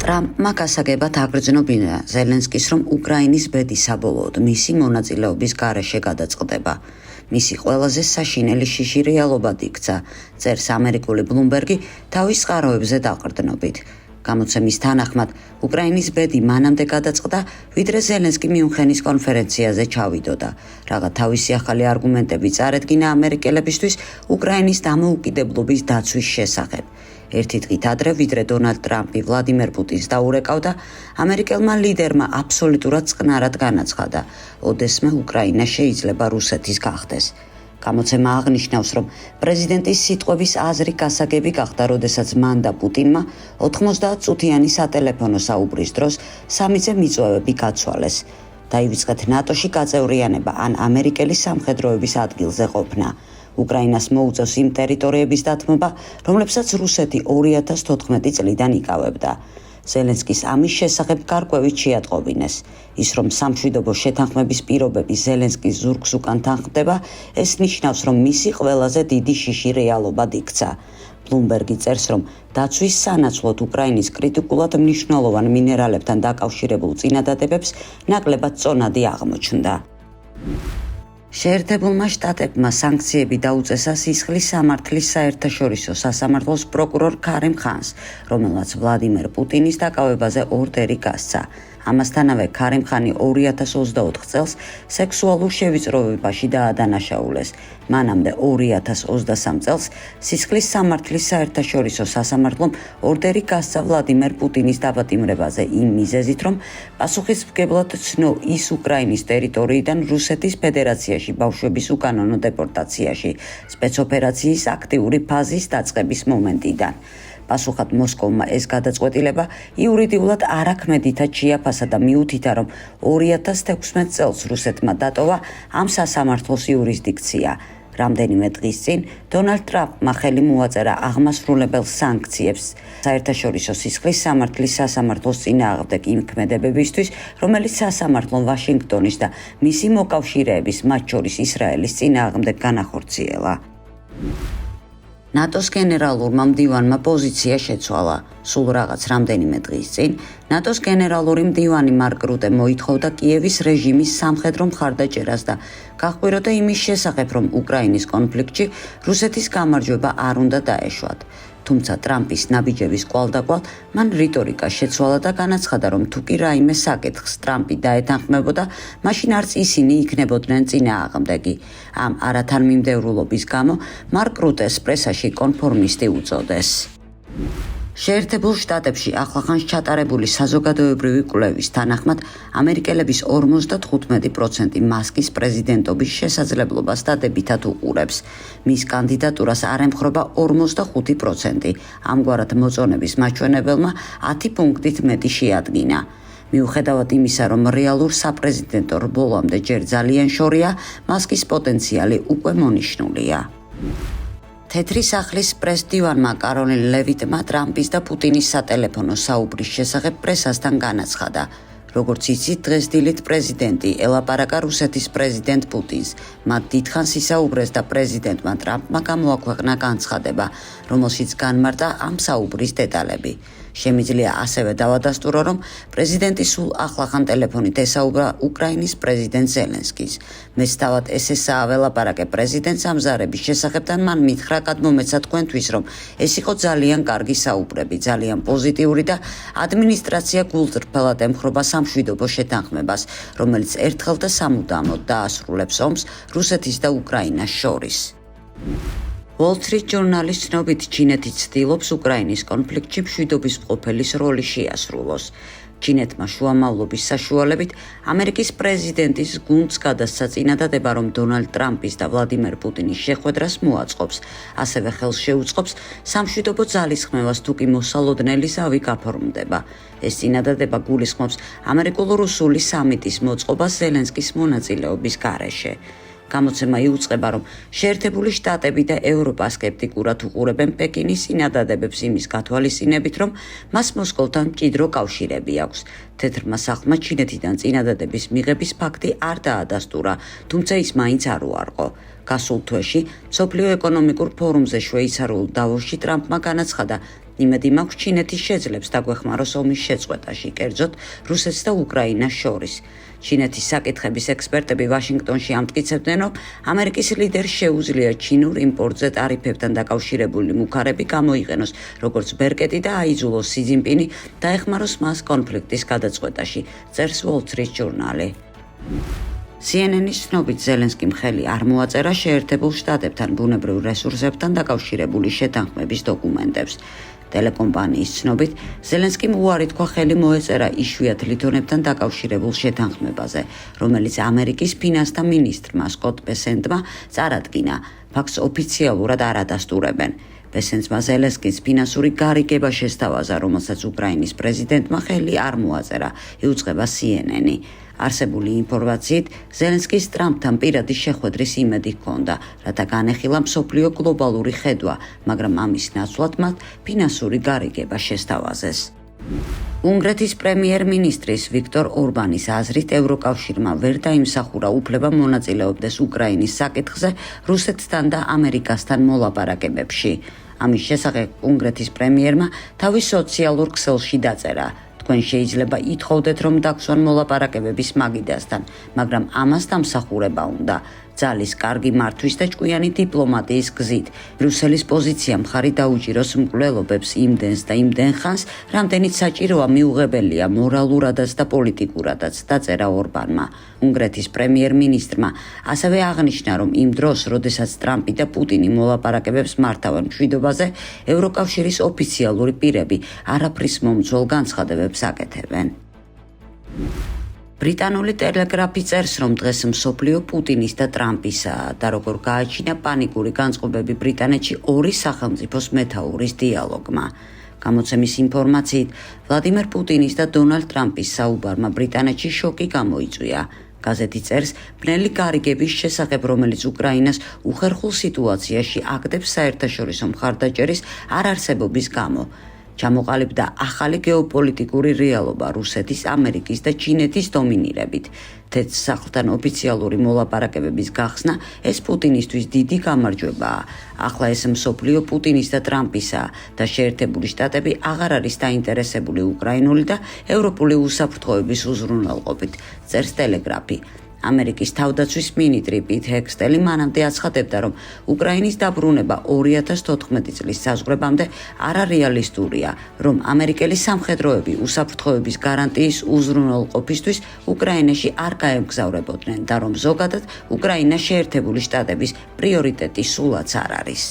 ტრამპმა გასაგებად აგრძნობინა ზელენსკის, რომ უკრაინის ბედი საბოლოოდ მისი მონაწილეობის გარეშე გადაწყდება. მისი ყველაზე საშინელი შიში რეალობად იქცა, წერს ამერიკული ბლუმბერგი თავის წყაროებზე დაყრდნობით. გამოცემის თანახმად, უკრაინის ბედი მანამდე გადაწყდა, ვიდრე ზელენსკი მიუნხენის კონფერენციაზე ჩავიდოდა, რაღა თავისი ახალი არგუმენტები წარედგინა ამერიკელებისთვის უკრაინის დამოუკიდებლობის დაცვის შესახებ. ერთი დღით ადრე, ვიდრე დონალდ ტრამპი ვლადიმერ პუტინს დაურეკავდა, ამერიკელმა ლიდერმა აბსოლუტურად წყნარად განაცხადა, ოდესმე უკრაინა შეიძლება რუსეთის გახდეს. გამოცემა აღნიშნავს, რომ პრეზიდენტის სიტყვების აზრი გასაგები გახდა, როდესაც მან და პუტინმა 90 წუთიანი სატელეფონო საუბრის დროს სამიძე მიწვევები გაცვალეს. დაივიწყეთ ნატოში გაწევრიანება ან ამერიკელი სამხედროების ადგილზე ყოფნა. უკრაინას მოუწევს იმ ტერიტორიების დათმობა, რომლებსაც რუსეთი 2014 წლიდან იკავებდა. ზელენსკის ამის შესახებ გარკვევით შეატყობინეს. ის, რომ სამშვიდობო შეთანხმების პირობები ზელენსკის ზურგს უკან თანხმდება, ეს ნიშნავს, რომ მისი ყველაზე დიდი შიში რეალობად იქცა. ბლუმბერგი წერს, რომ დაცვის სანაცვლოდ უკრაინის კრიტიკულად მნიშვნელოვან მინერალებთან დაკავშირებულ წინადადებებს ნაკლებად წონადი აღმოჩნდა. შეერთებულმა შტატებმა სანქციები დაუწესა სისხლის სამართლის საერთაშორისო სასამართლოს პროკურორ ქარიმ ხანს, რომელმაც ვლადიმერ პუტინის დაკავებაზე ორდერი გასცა. ამასთანავე ქარიმ ხანი 2024 წელს სექსუალურ შევიწროებაში დაადანაშაულეს. მანამდე 2023 წელს სისხლის სამართლის საერთაშორისო სასამართლომ ორდერი გასცა ვლადიმერ პუტინის დაპატიმრებაზე იმ მიზეზით, რომ პასუხისმგებლად ცნო ის უკრაინის ტერიტორიიდან რუსეთის ფედერაციაში ბავშვების უკანონო დეპორტაციაში სპეცოპერაციის აქტიური ფაზის დაწყების მომენტიდან. პასუხად მოსკოვმა ეს გადაწყვეტილება იურიდიულად არაქმედითად შეაფასა და მიუთითა, რომ 2016 წელს რუსეთმა დატოვა ამ სასამართლოს იურისდიქცია. რამდენიმე დღის წინ დონალდ ტრამპმა ხელი მოაწერა აღმასრულებელ სანქციებს საერთაშორისო სისხლის სამართლის სასამართლოს წინააღმდეგ იმ ქმედებებისთვის, რომელიც სასამართლომ ვაშინგტონის და მისი მოკავშირეების, მათ შორის ისრაელის წინააღმდეგ განახორციელა. ნატოს გენერალურმა მდივანმა პოზიცია შეცვალა. სულ რაღაც რამდენიმე დღის წინ ნატოს გენერალური მდივანი მარკ რუტე მოითხოვდა კიევის რეჟიმის სამხედრო მხარდაჭერას და გაჰყვიროდა იმის შესახებ, რომ უკრაინის კონფლიქტში რუსეთის გამარჯვება არ უნდა დაეშვათ. თუმცა ტრამპის ნაბიჯების კვალდაკვალ მან რიტორიკა შეცვალა და განაცხადა, რომ თუ კი რაიმე საკითხს ტრამპი დაეთანხმებოდა, მაშინ არც ისინი იქნებოდნენ წინააღმდეგი. ამ არათანმიმდევრულობის გამო მარკ რუტეს პრესაში კონფორმისტი უწოდეს. შეერთებულ შტატებში ახლახანს ჩატარებული საზოგადოებრივი კვლევის თანახმად, ამერიკელების 55% მასკის პრეზიდენტობის შესაძლებლობას დადებითად უყურებს. მის კანდიდატურას არ ემხრობა 45%. ამგვარად მოწონების მაჩვენებელმა 10 პუნქტით მეტი შეადგინა. მიუხედავად იმისა, რომ რეალურ საპრეზიდენტო რბოლამდე ჯერ ძალიან შორია, მასკის პოტენციალი უკვე მონიშნულია. თეთრი სახლის პრეს-დივანმა კაროლინ ლევიტმა ტრამპის და პუტინის სატელეფონო საუბრის შესახებ პრესასთან განაცხადა. როგორც იცით, დღეს დილით პრეზიდენტი ელაპარაკა რუსეთის პრეზიდენტ პუტინს. მათ დიდხანს ისაუბრეს და პრეზიდენტმა ტრამპმა გამოაქვეყნა განცხადება, რომელშიც განმარტა ამ საუბრის დეტალები. შემიძლია ასევე დავადასტურო, რომ პრეზიდენტი სულ ახლახან ტელეფონით ესაუბრა უკრაინის პრეზიდენტ ზელენსკის. მეც თავად ესესაა ველაპარაკე პრეზიდენტს ამზარების შესახებ და მან მითხრა გადმომეცა თქვენთვის, რომ ეს იყო ძალიან კარგი საუბრები, ძალიან პოზიტიური და ადმინისტრაცია გულწრფელად ემხრობა სამშვიდობო შეთანხმებას, რომელიც ერთხელ და სამუდამოდ დაასრულებს ომს რუსეთის და უკრაინას შორის. Wall Street Journal-ის ცნობით, ჩინეთი ცდილობს უკრაინის კონფლიქტში მშვიდობის მყოფელის როლი შეასრულოს. ჩინეთმა შუამავლობის საშუალებით ამერიკის პრეზიდენტის გუნდს გადასცა წინადადება, რომ დონალდ ტრამპის და ვლადიმერ პუტინის შეხვედრას მოაწყობს. ასევე ხელს შეუწყობს სამშვიდობო ძალისხმევას, თუ კი მოსალოდნელი ზავი გაფორმდება. ეს წინადადება გულისხმობს ამერიკულ-რუსული სამიტის მოწყობას ზელენსკის მონაწილეობის გარეშე. გამოცემა იუწყება, რომ შეერთებული შტატები და ევროპა სკეპტიკურად უყურებენ პეკინის წინადადებებს იმის გათვალისწინებით, რომ მას მოსკოვთან მჭიდრო კავშირები აქვს. თეთრმა სახლმა ჩინეთიდან წინადადების მიღების ფაქტი არ დაადასტურა, თუმცა ის მაინც არ უარყო. გასულ თვეში მსოფლიო ეკონომიკურ ფორუმზე შვეიცარიულ დავოსში ტრამპმა განაცხადა, იმედი მაქვს ჩინეთის შეძლებს დაგვეხმაროს ომის შეწყვეტაში, კერძოდ რუსეთს და უკრაინას შორის. ჩინეთის საკითხების ექსპერტები ვაშინგტონში ამტკიცებდნენ, რომ ამერიკის ლიდერს შეუძლია ჩინურ იმპორტზე ტარიფებთან დაკავშირებული მუქარები გამოიყენოს, როგორც ბერკეტი და აიძულოს სი ძინპინი დაეხმაროს მას კონფლიქტის გადაწყვეტაში, წერს Wall Street Journal. CNN-ის ცნობით ზელენსკიმ ხელი არ მოაწერა შეერთებულ შტატებთან ბუნებრივ რესურსებთან დაკავშირებული შეთანხმების დოკუმენტებს. ტელეკომპანიის ცნობით, ზელენსკიმ უარი თქვა ხელი მოეწერა იშვიათ ლითონებთან დაკავშირებულ შეთანხმებაზე, რომელიც ამერიკის ფინანსთა მინისტრმა სკოტ ბესენტმა წარადგინა, ფაქტს ოფიციალურად არ ადასტურებენ. ბესენტმა ზელენსკის ფინანსური გარიგება შესთავაზა, რომელსაც უკრაინის პრეზიდენტმა ხელი არ მოაწერა, იუწყება CNN-ი. არსებული ინფორმაციით, ზელენსკის ტრამპთან პირადი შეხვედრის იმედი ჰქონდა, რათა განეხილა მსოფლიო გლობალური ხედვა, მაგრამ ამის ნაცვლად მათ ფინანსური გარიგება შესთავაზეს. უნგრეთის პრემიერ-მინისტრის ვიქტორ ორბანის აზრით, ევროკავშირმა ვერ დაიმსახურა უფლება მონაწილეობდეს უკრაინის საკითხზე რუსეთთან და ამერიკასთან მოლაპარაკებებში. ამის შესახებ უნგრეთის პრემიერმა თავის სოციალურ ქსელში დაწერა: თქვენ შეიძლება ითხოვდეთ, რომ დაგსვან მოლაპარაკებების მაგიდასთან, მაგრამ ამას დამსახურება უნდა. ძალის კარგი მართვის და ჭკვიანი დიპლომატიის გზით. ბრიუსელის პოზიცია მხარი დაუჭიროს მკვლელობებს იმდენს და იმდენ ხანს, რამდენიც საჭიროა მიუღებელია მორალურადაც და პოლიტიკურადაც, დაწერა ორბანმა. უნგრეთის პრემიერ-მინისტრმა ასევე აღნიშნა, რომ იმ დროს, როდესაც ტრამპი და პუტინი მოლაპარაკებებს მართავენ მშვიდობაზე, ევროკავშირის ოფიციალური პირები არაფრის მომცველ განცხადებებს აკეთებენ. ბრიტანული ტელეგრაფი წერს, რომ დღეს მსოფლიო პუტინის და ტრამპისაა და როგორ გააჩინა პანიკური განწყობები ბრიტანეთში ორი სახელმწიფოს მეთაურის დიალოგმა. გამოცემის ინფორმაციით, ვლადიმერ პუტინის და დონალდ ტრამპის საუბარმა ბრიტანეთში შოკი გამოიწვია. გაზეთი წერს, ბნელი გარიგების შესახებ, რომელიც უკრაინას უხერხულ სიტუაციაში აგდებს საერთაშორისო მხარდაჭერის არარსებობის გამო. ჩამოყალიბდა ახალი გეოპოლიტიკური რეალობა რუსეთის, ამერიკის და ჩინეთის დომინირებით. თეთრ სახლთან ოფიციალური მოლაპარაკებების გახსნა ეს პუტინისთვის დიდი გამარჯვებაა. ახლა ეს მსოფლიო პუტინის და ტრამპისაა და შეერთებული შტატები აღარ არის დაინტერესებული უკრაინული და ევროპული უსაფრთხოების უზრუნველყოფით, წერს ტელეგრაფი. ამერიკის თავდაცვის მინისტრი პიტ ჰექსტელი მანამდე აცხადებდა, რომ უკრაინის დაბრუნება 2014 წლის საზღვრებამდე არარეალისტურია, რომ ამერიკელი სამხედროები უსაფრთხოების გარანტიის უზრუნველყოფისთვის უკრაინაში არ გაემგზავრებოდნენ და რომ ზოგადად უკრაინა შეერთებული შტატების პრიორიტეტი სულაც არ არის.